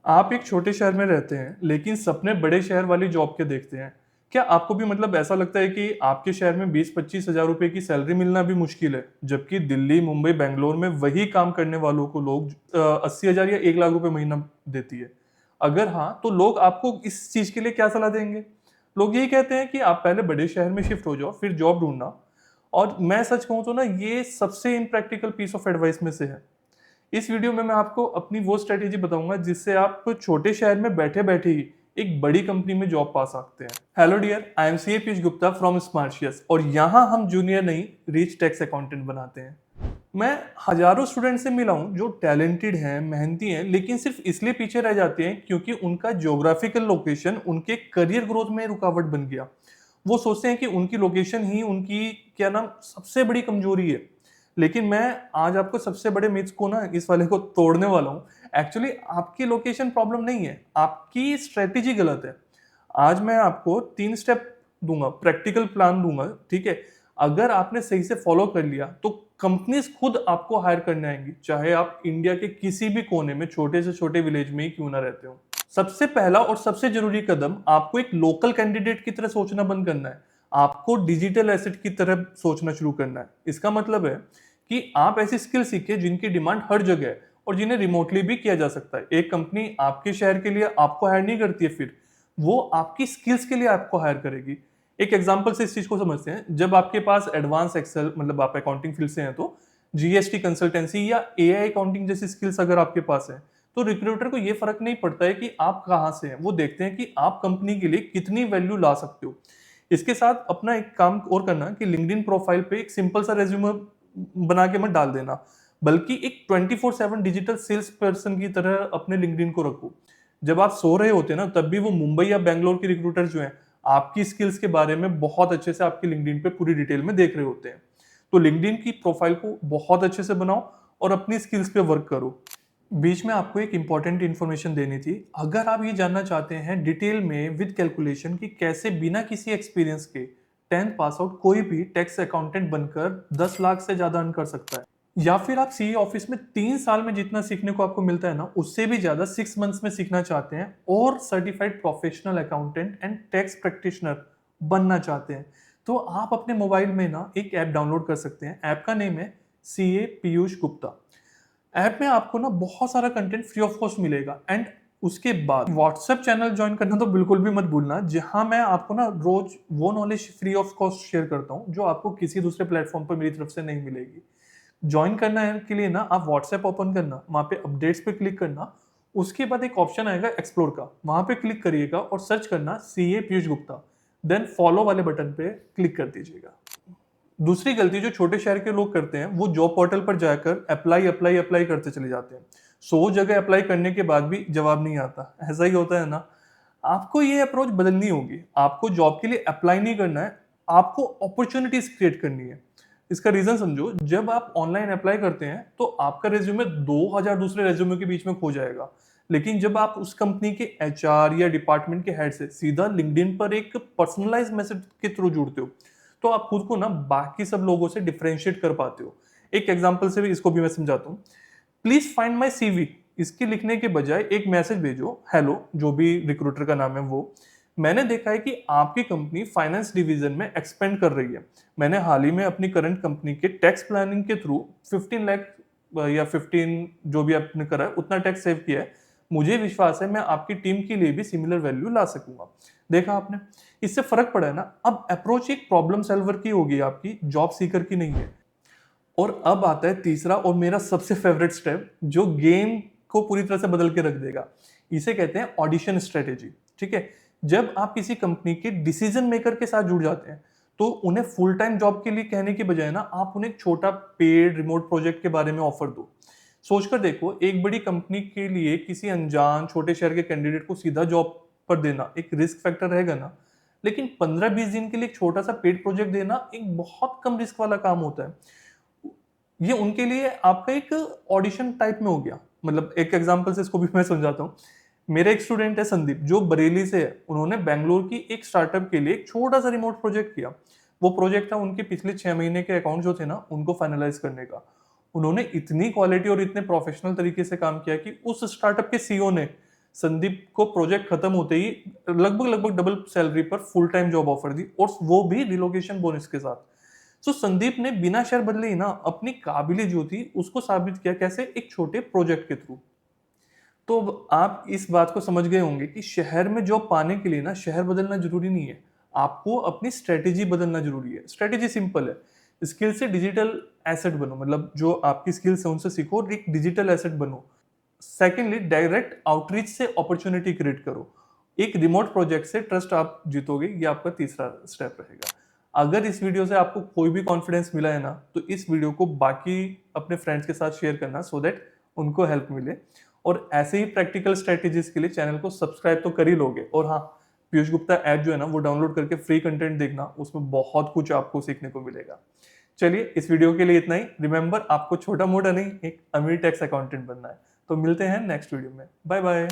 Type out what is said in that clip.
आप एक छोटे शहर में रहते हैं लेकिन सपने बड़े शहर वाली जॉब के देखते हैं। क्या आपको भी ऐसा लगता है कि आपके शहर में 20-25 हज़ार रुपए की सैलरी मिलना भी मुश्किल है, जबकि दिल्ली, मुंबई, बेंगलोर में वही काम करने वालों को लोग 80 हज़ार या 1 लाख रुपए महीना देती है? अगर हाँ, तो लोग आपको इस चीज के लिए क्या सलाह देंगे? लोग यही कहते हैं कि आप पहले बड़े शहर में शिफ्ट हो जाओ, फिर जॉब ढूंढना। और मैं सच कहूं तो ना, ये सबसे इम्प्रैक्टिकल पीस ऑफ एडवाइस में से है। इस वीडियो में मैं आपको अपनी वो स्ट्रेटेजी बताऊंगा जिससे आप छोटे शहर में बैठे बैठे ही एक बड़ी कंपनी में जॉब पा सकते हैं। Hello dear, I am C Piyush Gupta from स्मार्शियस और यहाँ हम जूनियर नहीं, रिच टैक्स अकाउंटेंट बनाते हैं। मैं हजारों स्टूडेंट से मिला हूँ जो टैलेंटेड हैं, मेहनती हैं, लेकिन सिर्फ इसलिए पीछे रह जाते हैं क्योंकि उनका ज्योग्राफिकल लोकेशन उनके करियर ग्रोथ में रुकावट बन गया। वो सोचते हैं कि उनकी लोकेशन ही उनकी क्या नाम सबसे बड़ी कमजोरी है। लेकिन मैं आज आपको सबसे बड़े मिथ्स को ना, इस वाले को तोड़ने वाला हूँ। एक्चुअली आपकी लोकेशन प्रॉब्लम नहीं है, आपकी स्ट्रेटेजी गलत है। आज मैं आपको 3 स्टेप दूंगा, प्रैक्टिकल प्लान दूंगा, ठीक है? अगर आपने सही से फॉलो कर लिया तो कंपनीज खुद आपको हायर करने आएंगी, चाहे आप इंडिया के किसी भी कोने में, छोटे से छोटे विलेज में ही क्यों ना रहते हो। सबसे पहला और सबसे जरूरी कदम, आपको एक लोकल कैंडिडेट की तरह सोचना बंद करना है। आपको डिजिटल एसेट की तरह सोचना शुरू करना है। इसका मतलब है कि आप ऐसी स्किल सीखे जिनकी डिमांड हर जगह है और जिन्हें रिमोटली भी किया जा सकता है। एक कंपनी आपके शहर के लिए आपको हायर नहीं करती है, फिर वो आपकी स्किल्स के लिए आपको हायर करेगी। एक एग्जांपल से इस चीज को समझते हैं। जब आपके पास एडवांस एक्सेल, आप अकाउंटिंग फील्ड से हैं, तो जीएसटी कंसल्टेंसी या एआई अकाउंटिंग जैसी स्किल्स अगर आपके पास है, तो रिक्रूटर को ये फर्क नहीं पड़ता है कि आप कहां से हैं। वो देखते हैं कि आप कंपनी के लिए कितनी वैल्यू ला सकते हो। इसके साथ अपना एक काम और करना कि लिंक्डइन प्रोफाइल पे एक सिंपल सा रेज्यूमे बना के मत डाल देना, बल्कि एक 24/7 डिजिटल सेल्स पर्सन की तरह अपने लिंक्डइन को रखो। जब आप सो रहे होते हैं ना, तब भी वो मुंबई या बैंगलोर के रिक्रूटर जो हैं, आपकी स्किल्स के बारे में बहुत अच्छे से आपके लिंक्डइन पे पूरी डिटेल में देख रहे होते हैं। तो लिंक्डइन की प्रोफाइल को बहुत अच्छे से बनाओ और अपनी स्किल्स पे वर्क करो। बीच में आपको एक इंपॉर्टेंट इन्फॉर्मेशन देनी थी। अगर आप ये जानना चाहते हैं डिटेल में विद कैलकुलेशन कि कैसे बिना किसी एक्सपीरियंस के 10th पास आउट कोई भी टैक्स अकाउंटेंट बनकर 10 लाख से ज्यादा अर्न कर सकता है, या फिर आप सीए ऑफिस में 3 साल में जितना सीखने को आपको मिलता है ना, उससे भी ज्यादा 6 मंथ्स में सीखना चाहते हैं और certified professional accountant and tax practitioner बनना चाहते हैं, तो आप अपने मोबाइल में ना एक ऐप डाउनलोड कर सकते हैं। ऐप का नेम है सीए पीयूष गुप्ता। ऐप में आपको ना बहुत सारा कंटेंट फ्री ऑफ कॉस्ट मिलेगा। एंड उसके बाद व्हाट्सएप चैनल ज्वाइन करना तो बिल्कुल भी मत भूलना, जहां मैं आपको ना रोज वो knowledge free of cost share करता हूँ जो आपको किसी दूसरे प्लेटफॉर्म पर मेरी तरफ से नहीं मिलेगी। ज्वाइन करना है के लिए ना, आप व्हाट्सएप ओपन करना, वहां पे अपडेट्स पे क्लिक करना। उसके बाद एक ऑप्शन आएगा एक्सप्लोर का, वहां पे क्लिक करिएगा और सर्च करना CA Piyush Gupta. Then follow वाले बटन पे क्लिक कर दीजिएगा। दूसरी गलती जो छोटे शहर के लोग करते हैं, वो जॉब पोर्टल पर जाकर अप्लाई अप्लाई अप्लाई करते चले जाते हैं। 100 जगह अप्लाई करने के बाद भी जवाब नहीं आता। ऐसा ही होता है ना। आपको ये अप्रोच बदलनी होगी। आपको जॉब के लिए अप्लाई नहीं करना है, आपको अपॉर्चुनिटीज क्रिएट करनी है। इसका रीजन समझो। जब आप ऑनलाइन अप्लाई करते हैं तो आपका रेज्यूमे 2000 दूसरे रेज्यूमे के बीच में खो जाएगा। लेकिन जब आप उस कंपनी के एचआर या डिपार्टमेंट के हेड से सीधा लिंक्डइन पर एक पर्सनलाइज मैसेज के थ्रू जुड़ते हो, तो आप खुद को ना बाकी सब लोगों से डिफरेंशिएट कर पाते हो। एक एग्जांपल से भी इसको भी मैं समझाता हूँ। प्लीज फाइंड माय सीवी, इसके लिखने के बजाय एक मैसेज भेजो, हेलो, जो भी रिक्रूटर का नाम है वो, मैंने देखा है कि आपकी कंपनी फाइनेंस डिवीजन में एक्सपेंड कर रही है। मैंने हाल ही में अपनी करंट कंपनी के टैक्स प्लानिंग के थ्रू 15 लाख या 15 जो भी आपने करा है उतना टैक्स सेव किया है। मुझे विश्वास है मैं आपकी टीम के लिए भी सिमिलर वैल्यू ला सकूंगा। देखा आपने, इससे फर्क पड़ा है ना। अब अप्रोच एक प्रॉब्लम सॉल्वर की होगी, आपकी जॉब सीकर की नहीं है। और अब आता है तीसरा और मेरा सबसे फेवरेट स्टेप, जो गेम को पूरी तरह से बदल के रख देगा। इसे कहते हैं ऑडिशन स्ट्रेटेजी। ठीक है? जब आप किसी कंपनी के डिसीजन मेकर के साथ जुड़ जाते हैं, तो उन्हें फुल टाइम जॉब के लिए कहने के बजाय ना, आप उन्हें एक छोटा पेड रिमोट प्रोजेक्ट के बारे में ऑफर दो। सोचकर देखो, एक बड़ी कंपनी के लिए किसी अनजान छोटे शहर के कैंडिडेट को सीधा जॉब पर देना एक रिस्क फैक्टर रहेगा ना, लेकिन 15-20 दिन के लिए एक छोटा सा पेड प्रोजेक्ट देना एक बहुत कम रिस्क वाला काम होता है। ये उनके लिए आपका एक ऑडिशन टाइप में हो गया। एक एग्जांपल से इसको भी मैं समझाता हूँ। मेरा एक स्टूडेंट है संदीप, जो बरेली से है। उन्होंने बैंगलोर की एक स्टार्टअप के लिए एक छोटा सा रिमोट प्रोजेक्ट किया। वो प्रोजेक्ट था उनके पिछले 6 महीने के अकाउंट जो थे ना, उनको फाइनलाइज करने का। उन्होंने इतनी क्वालिटी और इतने प्रोफेशनल तरीके से काम किया कि उस स्टार्टअप के सीईओ ने संदीप को प्रोजेक्ट खत्म होते ही लगभग डबल सैलरी पर फुल टाइम जॉब ऑफर दी, और वो भी रिलोकेशन बोनस के साथ। सो संदीप ने बिना शहर बदले ही ना अपनी काबिलियत जो थी उसको साबित किया, कैसे? एक छोटे प्रोजेक्ट के थ्रू। तो अब आप इस बात को समझ गए होंगे कि शहर में जॉब पाने के लिए ना शहर बदलना जरूरी नहीं है, आपको अपनी स्ट्रेटेजी बदलना जरूरी है। स्ट्रेटेजी सिंपल है, स्किल से डिजिटल एसेट बनो, मतलब जो आपकी स्किल्स है उनसे सीखो और एक डिजिटल एसेट बनो। सेकेंडली, डायरेक्ट आउटरीच से अपॉर्चुनिटी क्रिएट करो। एक रिमोट प्रोजेक्ट से ट्रस्ट आप जीतोगे, ये आपका तीसरा स्टेप रहेगा। अगर इस वीडियो से आपको कोई भी कॉन्फिडेंस मिला है ना, तो इस वीडियो को बाकी अपने फ्रेंड्स के साथ शेयर करना, सो दैट उनको हेल्प मिले। और ऐसे ही प्रैक्टिकल स्ट्रेटेजीज के लिए चैनल को सब्सक्राइब तो कर ही लोगे। और हाँ, पीयूष गुप्ता ऐप जो है ना वो डाउनलोड करके फ्री कंटेंट देखना, उसमें बहुत कुछ आपको सीखने को मिलेगा। चलिए, इस वीडियो के लिए इतना ही। रिमेंबर, आपको छोटा मोटा नहीं, एक अमीर टैक्स अकाउंटेंट बनना है। तो मिलते हैं नेक्स्ट वीडियो में। Bye bye.